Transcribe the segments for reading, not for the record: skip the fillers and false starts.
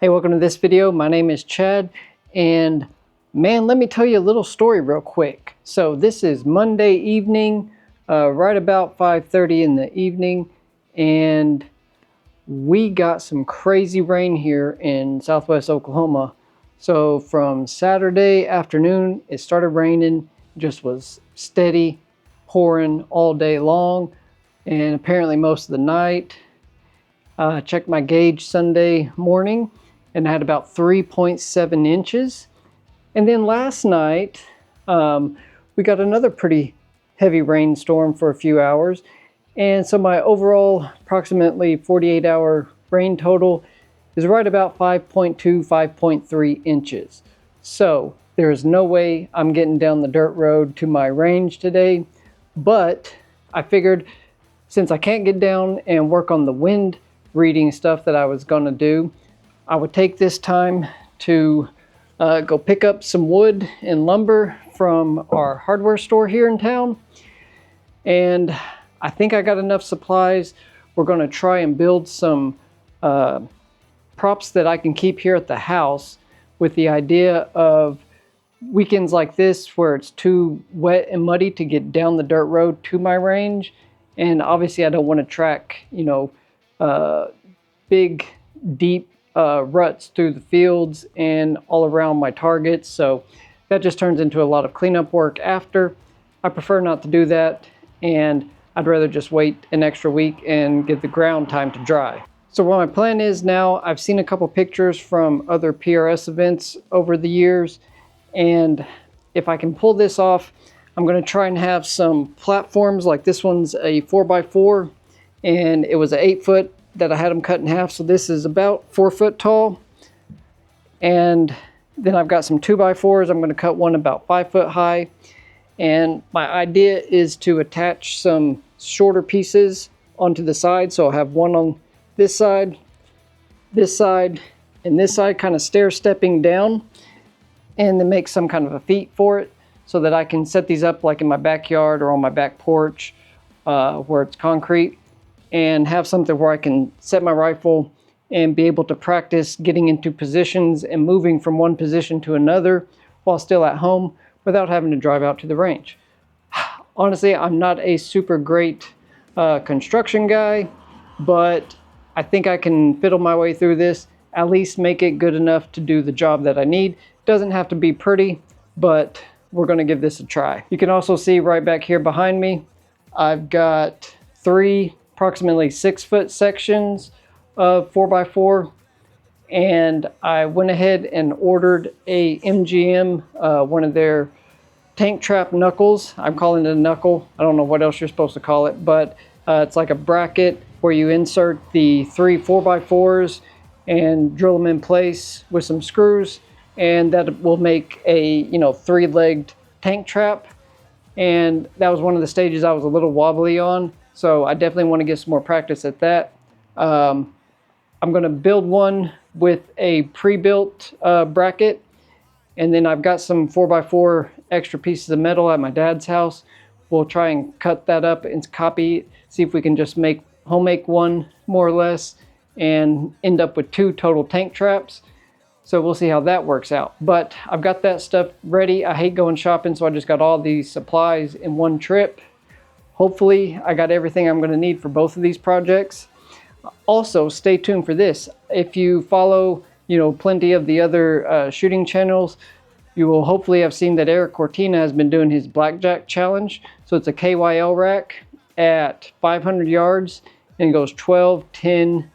Hey, welcome to this video. My name is Chad, and man, let me tell you a little story real quick. So this is Monday evening, right about 5:30 in the evening, and we got some crazy rain here in southwest Oklahoma. So from Saturday afternoon, it started raining, just was steady, pouring all day long, and apparently most of the night. Checked my gauge Sunday morning, and I had about 3.7 inches. And then last night, we got another pretty heavy rainstorm for a few hours. And so my overall approximately 48-hour rain total is right about 5.2, 5.3 inches. So there is no way I'm getting down the dirt road to my range today. But I figured since I can't get down and work on the wind reading stuff that I was gonna do, I would take this time to go pick up some wood and lumber from our hardware store here in town. And I think I got enough supplies. We're gonna try and build some props that I can keep here at the house, with the idea of weekends like this where it's too wet and muddy to get down the dirt road to my range. And obviously I don't want to track, big, deep ruts through the fields and all around my targets. So that just turns into a lot of cleanup work after. I prefer not to do that, and I'd rather just wait an extra week and give the ground time to dry. So what my plan is now, I've seen a couple pictures from other PRS events over the years, and if I can pull this off, I'm going to try and have some platforms. Like this one's a 4x4, and it was an 8-foot that I had them cut in half. So this is about 4 foot tall. And then I've got some 2x4s. I'm going to cut one about 5 foot high. And my idea is to attach some shorter pieces onto the side. So I'll have one on this side, and this side, kind of stair stepping down, and then make some kind of a feet for it, so that I can set these up like in my backyard or on my back porch where it's concrete, and have something where I can set my rifle and be able to practice getting into positions and moving from one position to another while still at home without having to drive out to the range. Honestly, I'm not a super great construction guy, but I think I can fiddle my way through this, at least make it good enough to do the job that I need. Doesn't have to be pretty, but we're gonna give this a try. You can also see right back here behind me, I've got 3 approximately 6-foot sections of 4x4, and I went ahead and ordered a MGM, one of their tank trap knuckles. I'm calling it a knuckle. I don't know what else you're supposed to call it, but it's like a bracket where you insert the 3 4x4s and drill them in place with some screws, and that will make a 3-legged tank trap. And that was one of the stages I was a little wobbly on, so I definitely want to get some more practice at that. I'm going to build one with a pre-built bracket, and then I've got some 4x4 extra pieces of metal at my dad's house. We'll try and cut that up and copy it, see if we can just home make one more or less, and end up with 2 total tank traps. So we'll see how that works out. But I've got that stuff ready. I hate going shopping, so I just got all these supplies in one trip. Hopefully I got everything I'm going to need for both of these projects. Also, stay tuned for this. If you follow, plenty of the other shooting channels, you will hopefully have seen that Eric Cortina has been doing his blackjack challenge. So it's a KYL rack at 500 yards, and it goes 12, 10,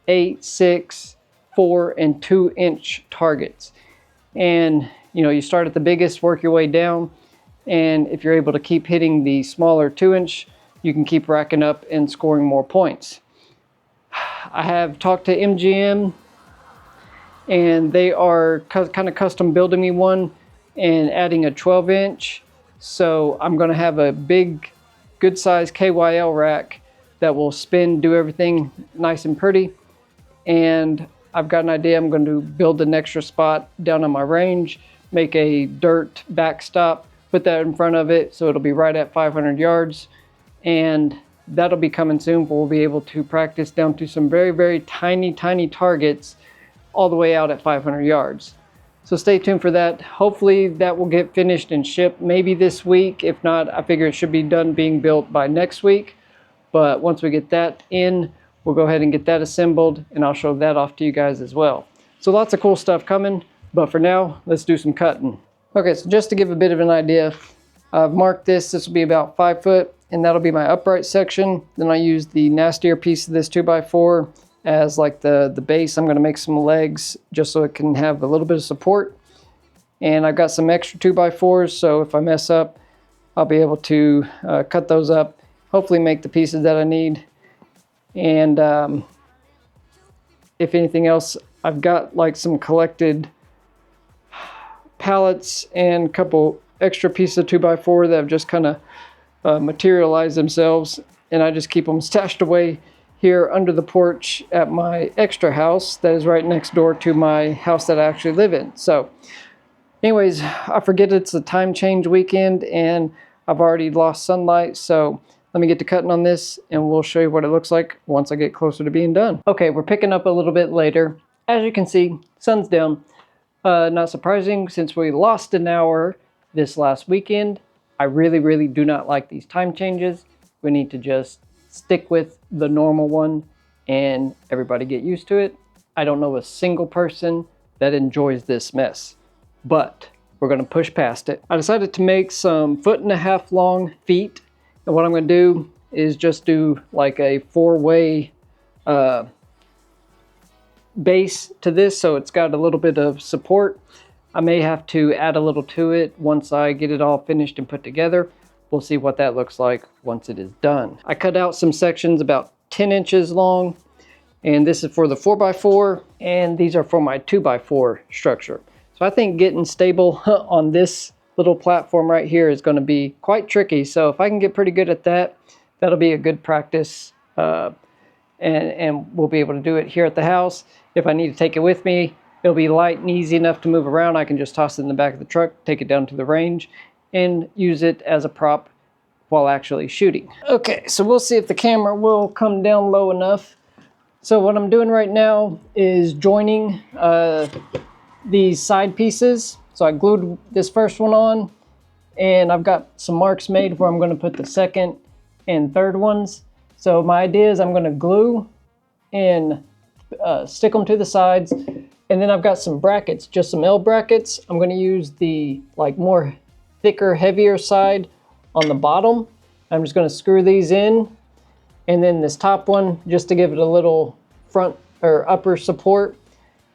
8, 6, 4, and 2-inch targets. And you start at the biggest, work your way down, and if you're able to keep hitting the smaller 2-inch, you can keep racking up and scoring more points. I have talked to MGM, and they are kind of custom building me one and adding a 12-inch. So I'm going to have a big, good size KYL rack that will spin, do everything nice and pretty. And I've got an idea. I'm going to build an extra spot down on my range, make a dirt backstop, put that in front of it so it'll be right at 500 yards. And that'll be coming soon, but we'll be able to practice down to some very, very tiny targets all the way out at 500 yards. So stay tuned for that. Hopefully that will get finished and shipped maybe this week. If not, I figure it should be done being built by next week. But once we get that in, we'll go ahead and get that assembled, and I'll show that off to you guys as well. So lots of cool stuff coming, but for now, let's do some cutting. Okay, so just to give a bit of an idea, I've marked this. This will be about 5 foot, and that'll be my upright section. Then I use the nastier piece of this 2x4 as like the base. I'm gonna make some legs just so it can have a little bit of support. And I've got some extra 2x4s, so if I mess up, I'll be able to cut those up, hopefully make the pieces that I need. And if anything else, I've got like some collected pallets and a couple extra pieces of 2x4 that have just kind of materialized themselves, and I just keep them stashed away here under the porch at my extra house that is right next door to my house that I actually live in. So anyways, I forget it's a time change weekend and I've already lost sunlight, so let me get to cutting on this and we'll show you what it looks like once I get closer to being done. Okay, we're picking up a little bit later. As you can see, sun's down. Not surprising since we lost an hour this last weekend. I really do not like these time changes. We need to just stick with the normal one and everybody get used to it. I don't know a single person that enjoys this mess, but we're gonna push past it. I decided to make some 1.5 foot long feet, and what I'm gonna do is just do like a 4-way base to this, so it's got a little bit of support. I may have to add a little to it once I get it all finished and put together. We'll see what that looks like once it is done. I cut out some sections about 10 inches long, and this is for the 4x4, and these are for my 2x4 structure. So I think getting stable on this little platform right here is going to be quite tricky. So if I can get pretty good at that, that'll be a good practice, and we'll be able to do it here at the house. If I need to take it with me, it'll be light and easy enough to move around. I can just toss it in the back of the truck, take it down to the range, and use it as a prop while actually shooting. Okay, so we'll see if the camera will come down low enough. So what I'm doing right now is joining these side pieces. So I glued this first one on, and I've got some marks made where I'm going to put the second and third ones. So my idea is I'm going to glue and stick them to the sides, and then I've got some brackets, just some L brackets. I'm going to use the like more thicker, heavier side on the bottom. I'm just going to screw these in, and then this top one just to give it a little front or upper support.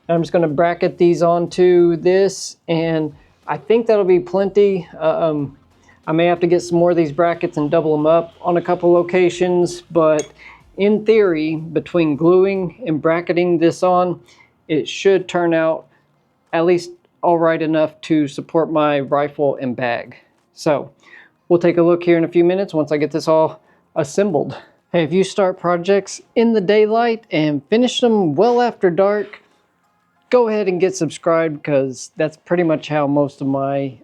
I'm just going to bracket these onto this, and I think that'll be plenty. I may have to get some more of these brackets and double them up on a couple locations, but in theory, between gluing and bracketing this on, it should turn out at least all right enough to support my rifle and bag. So we'll take a look here in a few minutes once I get this all assembled. Hey, if you start projects in the daylight and finish them well after dark, go ahead and get subscribed, because that's pretty much how most of my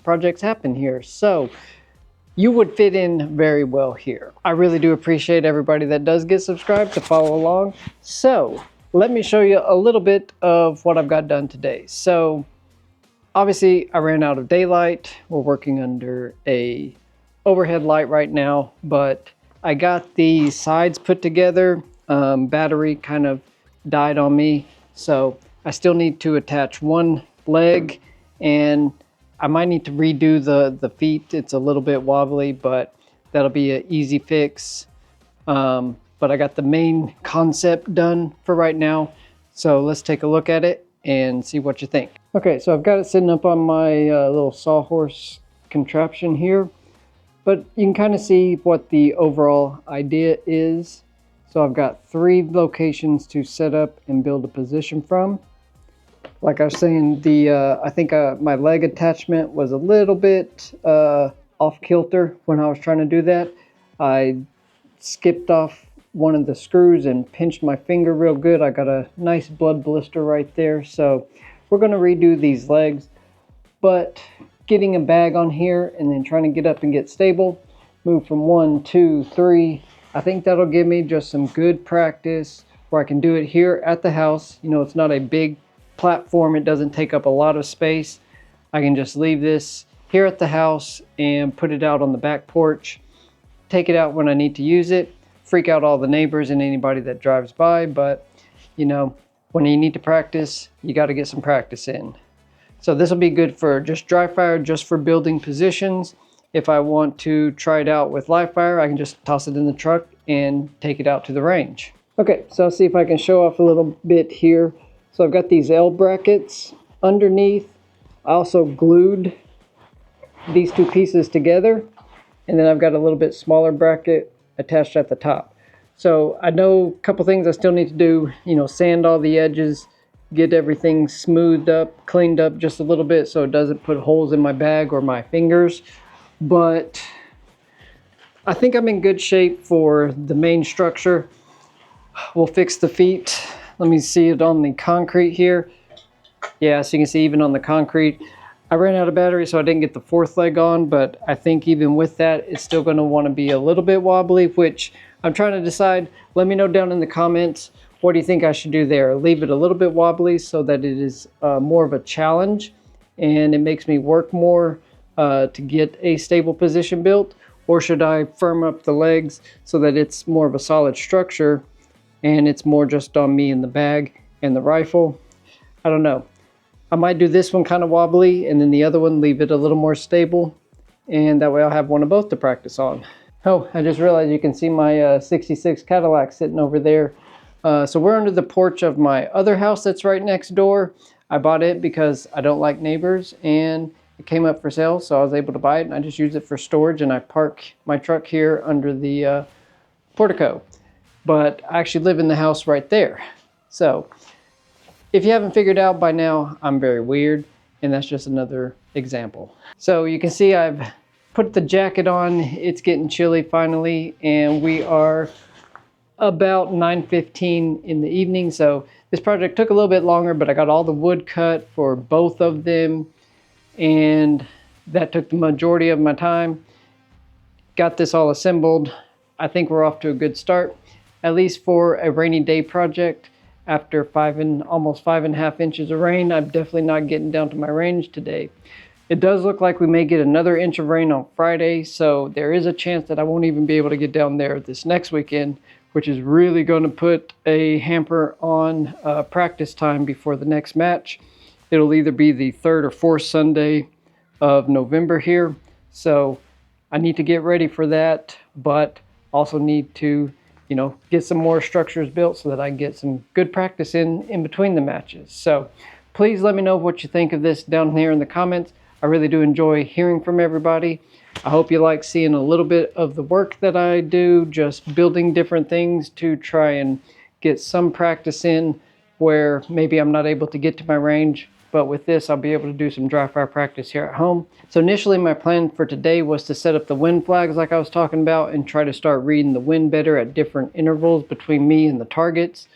projects happen here. So you would fit in very well here. I really do appreciate everybody that does get subscribed to follow along. So let me show you a little bit of what I've got done today. So obviously I ran out of daylight. We're working under a overhead light right now, but I got the sides put together. Battery kind of died on me, so I still need to attach one leg, and I might need to redo the feet. It's a little bit wobbly, but that'll be an easy fix. But I got the main concept done for right now. So let's take a look at it and see what you think. Okay, so I've got it sitting up on my little sawhorse contraption here, but you can kind of see what the overall idea is. So I've got 3 locations to set up and build a position from. Like I was saying, I think my leg attachment was a little bit off kilter when I was trying to do that. I skipped off one of the screws and pinched my finger real good. I got a nice blood blister right there. So we're going to redo these legs, but getting a bag on here and then trying to get up and get stable, move from 1, 2, 3. I think that'll give me just some good practice where I can do it here at the house. You know, it's not a big platform. It doesn't take up a lot of space. I can just leave this here at the house and put it out on the back porch, take it out when I need to use it, freak out all the neighbors and anybody that drives by. But you know, when you need to practice, you got to get some practice in. So this will be good for just dry fire, just for building positions. If I want to try it out with live fire, I can just toss it in the truck and take it out to the range. Okay, so I'll see if I can show off a little bit here. So I've got these L brackets underneath. I also glued these two pieces together, and then I've got a little bit smaller bracket attached at the top. So I know a couple things I still need to do, you know, sand all the edges, get everything smoothed up, cleaned up just a little bit so it doesn't put holes in my bag or my fingers. But I think I'm in good shape for the main structure. We'll fix the feet. Let me see it on the concrete here. Yeah, so you can see even on the concrete, I ran out of battery, so I didn't get the fourth leg on, but I think even with that, it's still going to want to be a little bit wobbly, which I'm trying to decide. Let me know down in the comments, what do you think I should do there? Leave it a little bit wobbly so that it is more of a challenge and it makes me work more to get a stable position built, or should I firm up the legs so that it's more of a solid structure and it's more just on me and the bag and the rifle? I don't know. I might do this one kind of wobbly and then the other one leave it a little more stable, and that way I'll have one of both to practice on. Oh, I just realized you can see my 66 Cadillac sitting over there. So we're under the porch of my other house that's right next door. I bought it because I don't like neighbors, and it came up for sale, so I was able to buy it, and I just use it for storage, and I park my truck here under the portico. But I actually live in the house right there. So if you haven't figured out by now, I'm very weird, and that's just another example. So you can see I've put the jacket on. It's getting chilly finally, and we are about 9:15 in the evening. So this project took a little bit longer, but I got all the wood cut for both of them, and that took the majority of my time. Got this all assembled. I think we're off to a good start, at least for a rainy day project. After almost 5.5 inches of rain, I'm definitely not getting down to my range today. It does look like we may get another inch of rain on Friday, so there is a chance that I won't even be able to get down there this next weekend, which is really going to put a hamper on practice time before the next match. It'll either be the 3rd or 4th Sunday of November here, so I need to get ready for that, but also need to, you know, get some more structures built so that I can get some good practice in between the matches. So please let me know what you think of this down here in the comments. I really do enjoy hearing from everybody. I hope you like seeing a little bit of the work that I do, just building different things to try and get some practice in where maybe I'm not able to get to my range. But with this, I'll be able to do some dry fire practice here at home. So initially my plan for today was to set up the wind flags like I was talking about and try to start reading the wind better at different intervals between me and the targets.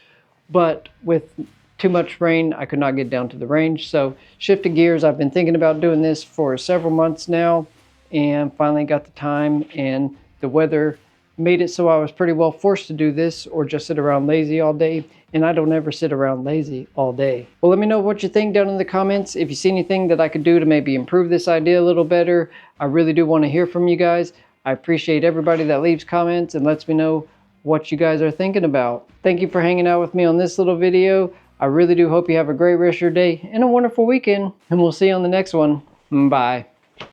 But with too much rain, I could not get down to the range. So shifted gears, I've been thinking about doing this for several months now, and finally got the time, and the weather made it so I was pretty well forced to do this or just sit around lazy all day. And I don't ever sit around lazy all day. Well, let me know what you think down in the comments. If you see anything that I could do to maybe improve this idea a little better, I really do want to hear from you guys. I appreciate everybody that leaves comments and lets me know what you guys are thinking about. Thank you for hanging out with me on this little video. I really do hope you have a great rest of your day and a wonderful weekend, and we'll see you on the next one. Bye.